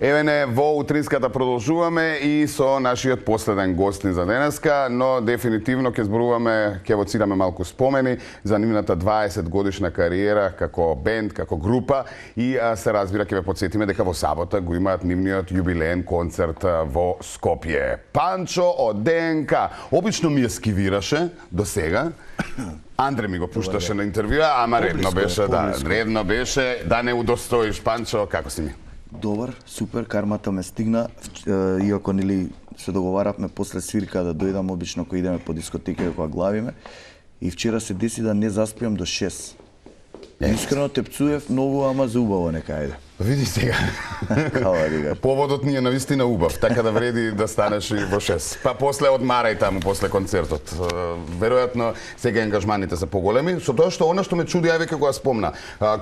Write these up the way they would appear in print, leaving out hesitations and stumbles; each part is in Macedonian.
Еве не, во утринската продолжуваме и со нашиот последен гостин за денеска, но дефинитивно ќе зборуваме, ќе во цитаме малку спомени за нивната 20 годишна кариера како бенд, како група и се разбира ќе ве потсетиме дека во сабота го имаат нивниот јубилеен концерт во Скопје. Панчо од ДНК. Обично ми ја скивираше до сега. Андре ми го пушташе на интервјуа, ама редно беше, редно беше да не удостоиш. Панчо, како си ми? Добар, супер, кармата ме стигна, иако нели се договаравме после свирка да дојдам, обично кога идеме по дискотеки кога главиме, и вчера се деси да не заспиам до 6. Искрено те пцуев многу, ама за убаво нека ајде. Види сега. Поводот ни е навистина убав, така да вреди да станеш и во 6. Па после одмарај таму, после концертот. Веројатно сега ангажманите се поголеми, со тоа што она што ме чуди, ја веќе го спомна.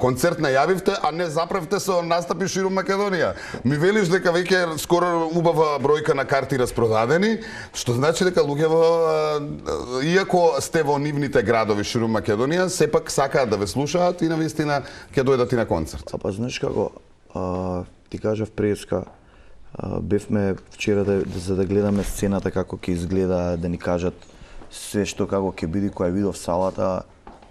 Концерт најавивте, а не заправте со настапи ширум Македонија. Ми велиш дека веќе скоро убава бројка на карти распродадени, што значи дека луѓето, иако сте во нивните градови ширум Македонија, сепак сакаат да ве слушаат и навистина ќе дојдат и на концерт. Па знаеш како, ти кажав преска, бевме вчера за да гледаме сцената како ќе изгледа, да ни кажат све што како ќе биде, која видов салата,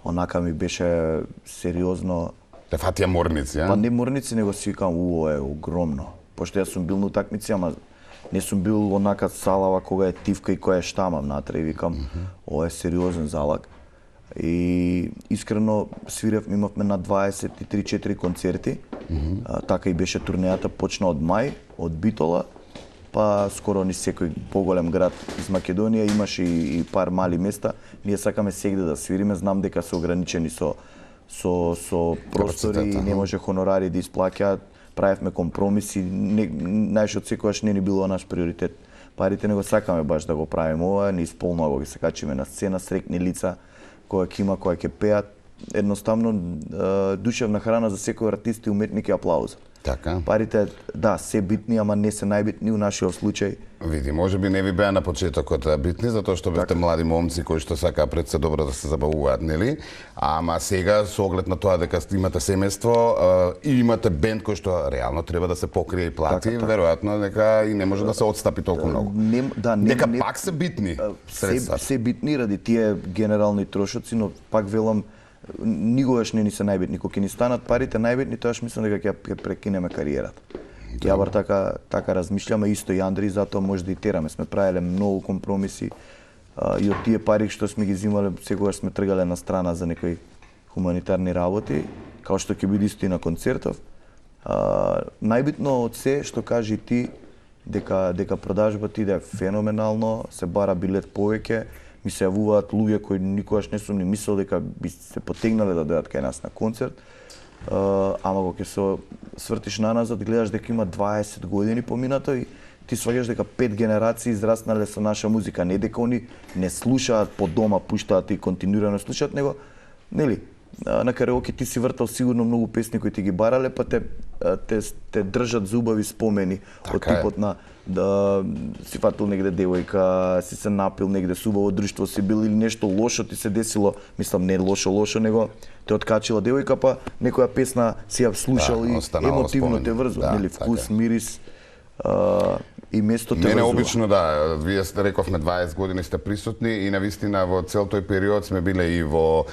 онака ми беше сериозно. Те фатија морници, а? Па не морници, него си викам, е огромно. Пошто јас сум бил на утакмици, ама не сум бил онака салава кога е тивка и која е штамам натре и викам, ова е сериозен залак. И искрено свиревме, имавме на 23-4 концерти. Така и беше турнејата, почна од мај, од Битола, па скоро ни секој поголем град из Македонија, имаше и пар мали места. Ние сакаме сегде да свириме, знам дека се ограничени со простори, не може хонорари да исплаќаат, правевме компромиси, најшот секогаш не ни било наш приоритет. Парите не го сакаме баш да го правиме ова, не исполнува го ги се качиме на сцена, срекни лица, која ќе има, која ќе пеат, едноставно душевна храна за секој артист и уметник е аплауза. Така. Парите, да, се битни, ама не се најбитни у нашиот случај. Види, можеби не ви беа на почетокот битни, затоа што бевте млади момци кои што сакаа пред се добро да се забавуваат, нели? Ама сега, со оглед на тоа дека имате семејство и имате бенд кој што реално треба да се покрие и плати, веројатно дека и не може да се отстапи толку многу. Дека пак се битни средства. Се битни ради тие генерални трошоци, но пак велам, никогаш не ни се најбитни. Кога ќе ни станат парите најбитни, тоаш мислам дека ќе прекинеме кариерата. Ја бар така размишлјаме, исто и Андри, затоа може да и тераме. Сме правеле многу компромиси и од тие пари што сме ги взимале, секогаш сме тргале на страна за некои хуманитарни работи, као што ќе биде исто и на концертов. Најбитно од се што кажи ти, дека продажбата иде феноменално, се бара билет повеќе, ми се јавуваат луѓе кои никогаш не сум ни мислел дека би се потегнале да дојдат кај нас на концерт. Ама кога ќе се свртиш наназад, гледаш дека има 20 години поминато и ти сваѓаш дека 5 генерации израснале со наша музика, не дека они не слушаат по дома, пуштаат и континуирано слушаат, него нели на караоке ти си вртал сигурно многу песни кои ти ги барале, па те држат за убави спомени од типот на да си фатил негде девојка, си се напил негде со убаво друштво си бил или нешто лошо ти се десило, мислам не лошо, него те откачила девојка, па некоја песна си ја слушал и емотивно те врзува, нели вкус, мирис и место те врзува. Обично да, вие рековме 20 години сте присутни и навистина во цел тој период сме биле и во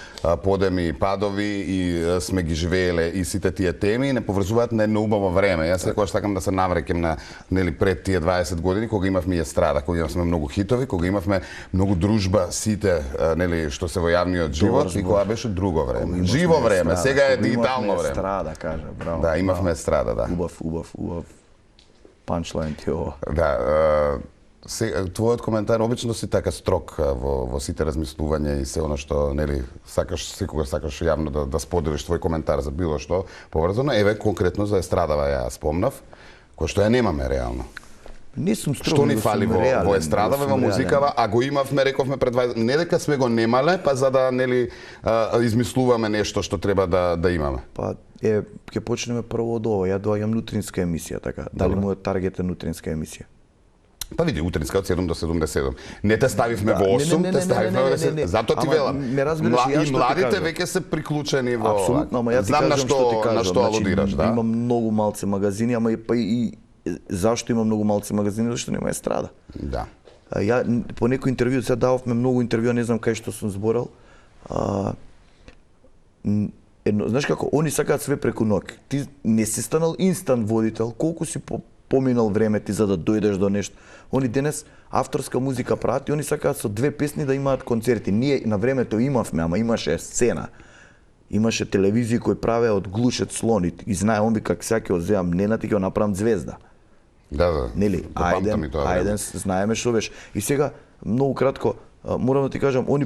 подеми и падови и сме ги живееле и сите тие теми и не поврзуваат на едно убаво време. Јас секогаш сакам да се наврекем на нели пред тие 20 години кога имавме и естрада, кога имавме многу хитови, кога имавме многу дружба сите нели што се во јавниот живот и кога беше друго време. Живо време, сега е дигитално време. Естрада, кажа, браво. Да, имавме естрада, да. Убав панчлайн ти ова. Да, твојот коментар обично си така строг во сите размислувања и се она што нели секогаш сакаш јавно да споделиш твој коментар за било што поврзано. Еве конкретно за естрадава ја спомнав, кој што ја немаме реално. Не сум строг. Што ни фали во естрадава, во музикава, а го имавме, рековме пред 20, не дека сме го немале, па за да нели измислуваме нешто што треба да имаме. Па ќе почнеме прво од ова. Ја доаѓам утринска емисија, така. Дали мојот таргет е утринска емисија? Па види, утринска од 7 до 77. Не те ставивме во 8, те ставивме во 10. Затоа ти велам. И младите веќе се приклучени во... Апсолутно, ама ја ти кажам што ти кажам. На што алудираш, да? Имам многу малце магазини, ама и зашто има многу малци магазини, зашто нема естрада. Да. Ја по некој интервју, сега дававме многу интервјуа, не знам кај што сум зборал. Знаеш како, они сакаат све преку ноќ. Ти не си станал инстант водител, колку си поминал време ти за да дојдеш до нешто. Они денес авторска музика прават и они сакаат со 2 песни да имаат концерти. Ние на времето имавме, ама имаше сцена. Имаше телевизии кои правеа од глушет слони и знае он би как сега ќе одземам Ненад и ќе го направам звезда. Да. Нели? Ајден, знаеме што беше. И сега многу кратко морам да ти кажам, они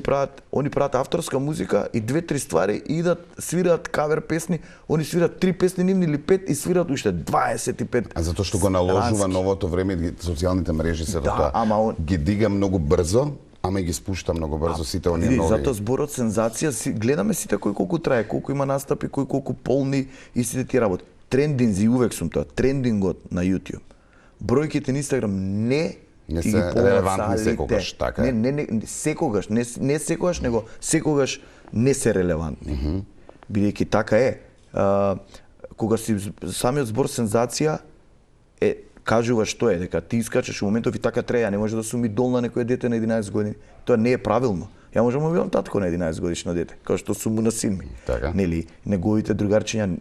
прават авторска музика и 2-3 ствари идат, свираат кавер песни, они свираат 3 песни нивни или 5 и свираат уште 25. А затоа што го наложува новото време, социјалните мрежи се да, ама ги дига многу брзо, ама и ги спушта многу брзо сите оние нови. Затоа зборот сензација, гледаме сите кој колку трае, колку има настапи, кој колку полни и сите ти работи. Трендинзи, увек сум тоа, трендингот на YouTube. Бројките на Инстаграм не се релевантни секогаш, така е. Не секогаш, не секогаш, него секогаш не се релевантни. Бидејќи така е. Кога си самиот збор сензација кажува што е, дека ти искачеш у моментов и така треба, не може да сум идол на некој дете на 11 години. Тоа не е правилно. Ја можам да бидам татко на 11 годишно дете, како што сум му на син ми. Така. Нели, неговите другарчиња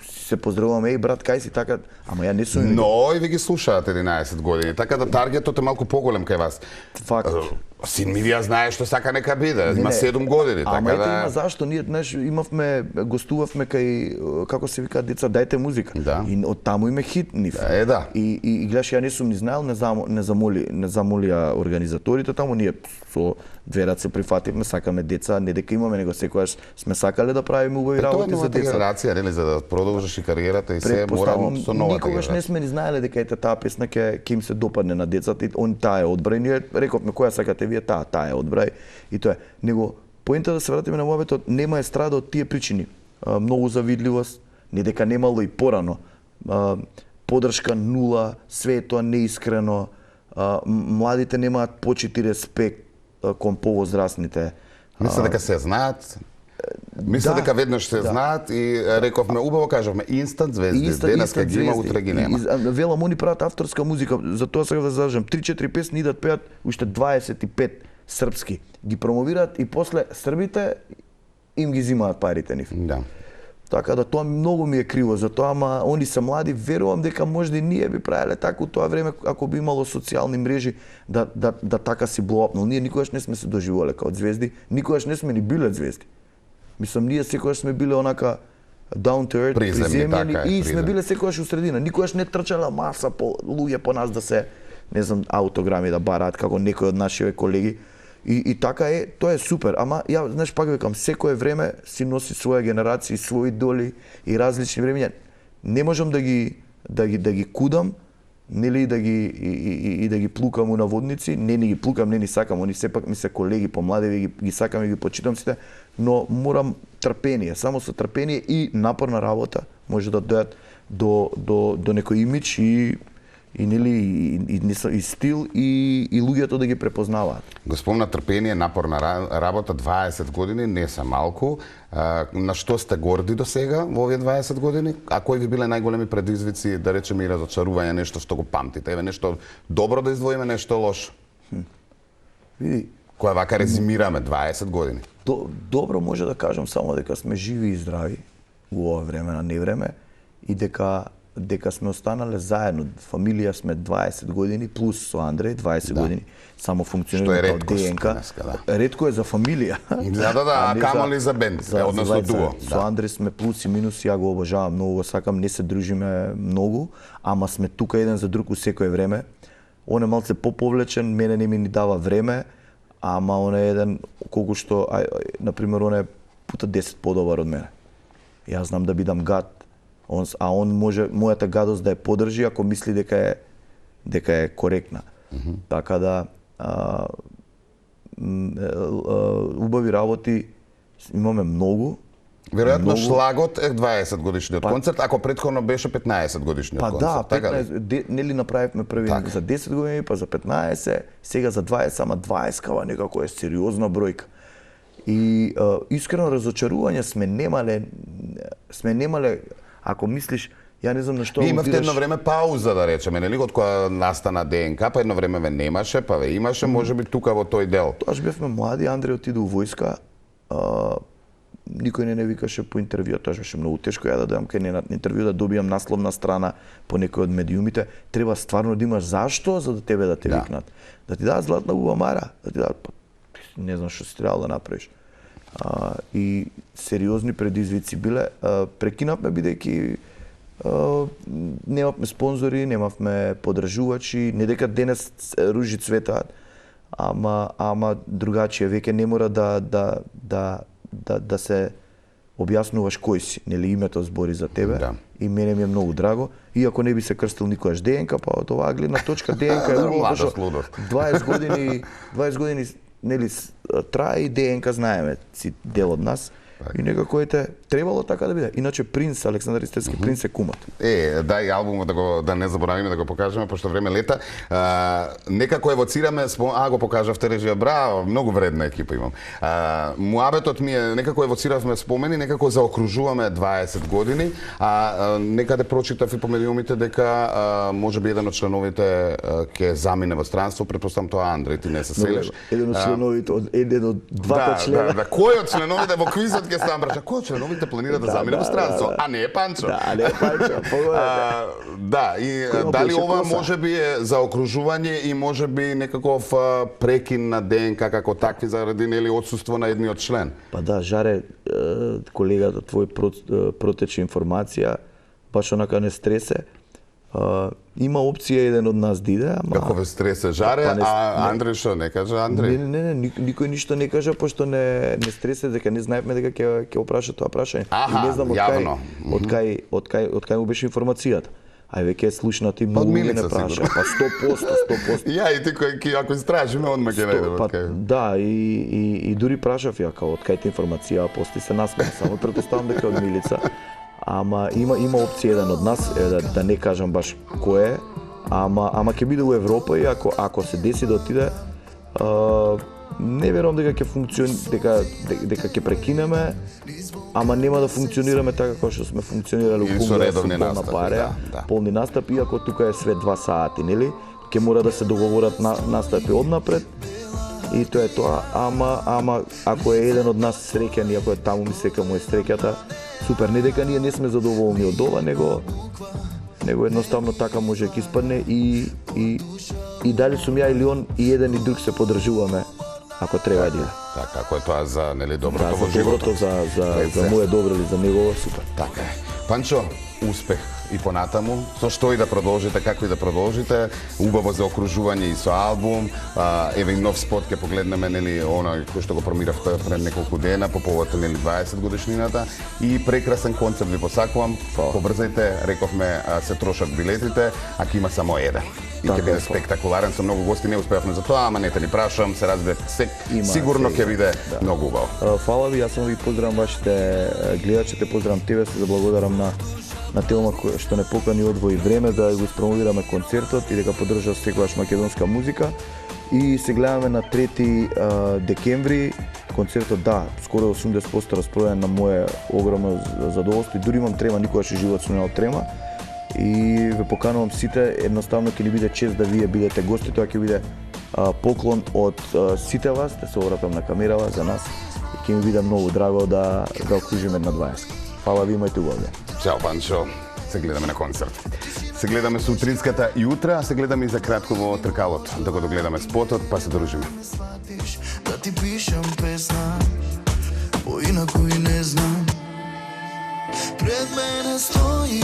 се поздравуваме, еј брат, кај си така, ама ја не сум. Но и ви ги слушаат 11 години, така да таргетот е малку поголем кај вас. Факт. Син ми ја знае што сака нека биде, има 7 години, така ама да. Ама има зашто ние знаеш гостувавме кај како се вика деца дајте музика. Да. И од таму име хит нив. Да. И гледаш ја не сум ни знаел, не замолија организаторите таму, ние со две раце прифативме, сакаме деца, не дека имаме, него секогаш сме сакале да правиме убави работи за деца. Тоа е новата генерација, нели, за да продолжиш и кариерата и се морално со новата. Никогаш не сме ни знаеле дека ете таа песна ќе им се допадне на децата и он таа е одбра. Ние рековме која сакате вие, таа е одбра и тоа е. Него поента да се вратиме на мовето, нема естрада од тие причини. Многу завидливост, не дека немало и порано. Поддршка нула, све тоа неискрено. Младите немаат почит и респект кон повозрастните. Мисля дека се знаат. Мисля дека веднаш се знаат и рековме убаво кажавме инстант звезди. Денеска ги има, утре ги нема. Велам они прават авторска музика, за тоа сакам да зажам 3-4 песни идат пеат уште 25 српски. Ги промовираат и после србите им ги зимаат парите нив. Да. Така да тоа многу ми е криво за тоа, ама они се млади, верувам дека можда и ние би правеле така у тоа време ако би имало социјални мрежи да така си блоапнал. Ние никогаш не сме се доживувале као звезди, никогаш не сме ни биле звезди. Мислам, ние секогаш сме биле онака down to earth, приземени и сме биле секогаш у средина. Никогаш не трчала маса луѓе по нас да се, не знам, аутограми да бараат како некој од нашите колеги. И така е, тоа е супер, ама ја знаеш пак викам, секое време си носи своја генерација, своји доли и различни времења. Не можам да ги кудам, нели да ги плукам у наводници, не ни ги плукам, не ни сакам, они сепак ми се колеги помлади, ги сакам и ги почитам сите, но морам трпение, само со трпение и напорна работа може да дојат до некој имидж и стил и луѓето да ги препознаваат. Го спомна трпение, напорна работа, 20 години не се малку. На што сте горди до сега во овие 20 години? А кои ви биле најголеми предизвици, да речеме и разочарување, нешто што го памтите? Еве нешто добро да издвоиме, нешто лошо. Види, која вака резимираме 20 години. Добро може да кажам само дека сме живи и здрави во ова време на невреме и дека сме останале заедно. Фамилија сме 20 години плюс со Андреј 20 години. Само функционираме како ДНК. Ретко е за фамилија. А камоли за бенд, односно дуо. Со Андреј сме плюс и минус, ја го обожавам, многу го сакам, не се дружиме многу, ама сме тука еден за друг у секое време. Он е малце поповлечен, мене не ми ни дава време, ама он е еден колку што, например, он е пута 10 подобар од мене. Јас знам да бидам гад, а он може мојата гадост да ја поддржи ако мисли дека е коректна. Така да убави работи имаме многу. Веројатно шлагот е 20 годишниот концерт, ако претходно беше 15 годишниот концерт. Па да, 15, нели направивме први за 10 години, па за 15, сега за 20, ама 20 кава некако е сериозна бројка. И искрено разочарување сме немале, ако мислиш, Ја не знам на што Вие имавте едно време пауза, да речеме, нели, од кога настана ДНК, па едно време ве немаше, па ве имаше, можеби тука во тој дел. Тоа бевме млади, Андреј отиде у војска, никој не викаше по интервју, тоа беше многу тешко ја да дојам кај ненат интервју, да добијам насловна страна по некој од медиумите. Треба стварно да имаш зашто за да тебе да те викнат. Да ти дадат златна бубамара, да ти дадат, не знам што си требало да направиш. И сериозни предизвици биле. Прекинавме бидејќи немавме спонзори, немавме подржувачи, не дека денес ружи цветаат, ама другачие, веќе не мора да се објаснуваш кој си, нели, името збори за тебе. Да. И мене ми е многу драго, иако не би се крстил никогаш ДНК, па од оваа гледна точка ДНК е убаво, што 20 години нели трае и ДНК знаеме си дел од нас. И некако требало така да биде. Иначе Принц, Александар Истерски Принц е кумот. Дај албумот да не заборавиме да го покажеме, пошто време лета. Некако евоцираме, го покажавте режија, браво, многу вредна екипа имам. Муабетот ми е, некако евоциравме спомени, некако заокружуваме 20 години, некаде прочитав и по медиумите дека можеби еден од членовите ќе замине во странство, претпоставам тоа Андреј, ти не се селиш. Еден од членовите, еден од двата члена. Да, кој од членовите во квизот ќе ставам праша, кој од членовите планира да замине во странство, а не е Панчо. Да, не е Панчо, погодете. Да, и дали ова можеби е заокружување и можеби некаков прекин на ДНК како такви заради нели отсуство на едниот член? Па да, Жаре, колегата твој протече информација, баш онака не стресе. Има опција еден од нас да иде, ама... Како ве стресе Жаре, а Андреј што не кажа Андреј? Не, никој ништо не кажа, пошто не стресе, дека не знаевме дека ќе опраша тоа прашање. Аха, не знам од кај му беше информацијата. Ај веќе е слушнати многу не праша. Па 100%. Ја и ти кој ако истражиме одма ќе најдеме од кај. Да, и дури прашав ја као од кај те информација, после се насмеа, само претпоставам дека од Милица. Ама има опција еден од нас, да не кажам баш кој е, ама ќе биде у Европа и ако се деси да отиде, не верувам дека ќе дека ќе прекинеме, ама нема да функционираме така како што сме функционирали у Кунгија со полна пареја, полни настап, иако тука е све 2 сати, нели? Ќе мора да се договорат настапи однапред. И тоа е тоа, ама ако е еден од нас среќен и ако е таму ми сека му е среќата, супер, не дека ние не сме задоволни од ова, него едноставно така може ќе испадне и дали сум ја или он и еден и друг се подржуваме ако треба да. Така, ако е тоа за нели доброто во животот. За моје добро или за негово, супер. Така е. Панчо, успех и понатаму, со што и да продолжите, како и да продолжите, убаво за окружување и со албум, еве и нов спот ќе погледнеме, нели, она кој што го промиравте пред неколку дена по повод нели 20 годишнината и прекрасен концерт ви посакувам. Побрзајте, рековме се трошат билетите, а ќе има само еден. И ќе биде спектакуларен со многу гости, не успеавме за тоа, ама не те ни прашам, се разбира, сигурно ќе биде многу убаво. Фала ви, јас само ви поздравам вашите гледачи, те поздравам тебе, се заблагодарам на Телма што не покани одвои време да го спромовираме концертот и дека поддржа секогаш македонска музика. И се гледаме на 3 декември. Концертот, да, скоро 80% распродаден, на моје огромно задоволство. И дури имам трема, никогаш и живот сум немал трема. И ве поканувам сите, едноставно ќе ни биде чест да вие бидете гости, тоа ќе биде поклон од сите вас, да се обратам на камерава за нас и ќе ми биде многу драго да окружиме на 20. Фала ви, имајте убав ден. Чао, Панчо. Се гледаме на концерт. Се гледаме сутринската и утра, се гледаме и за кратко во тркалот. Да го догледаме спотот, па се дружиме. Да ти пишам песна, поинаку и не знам. Пред мене стои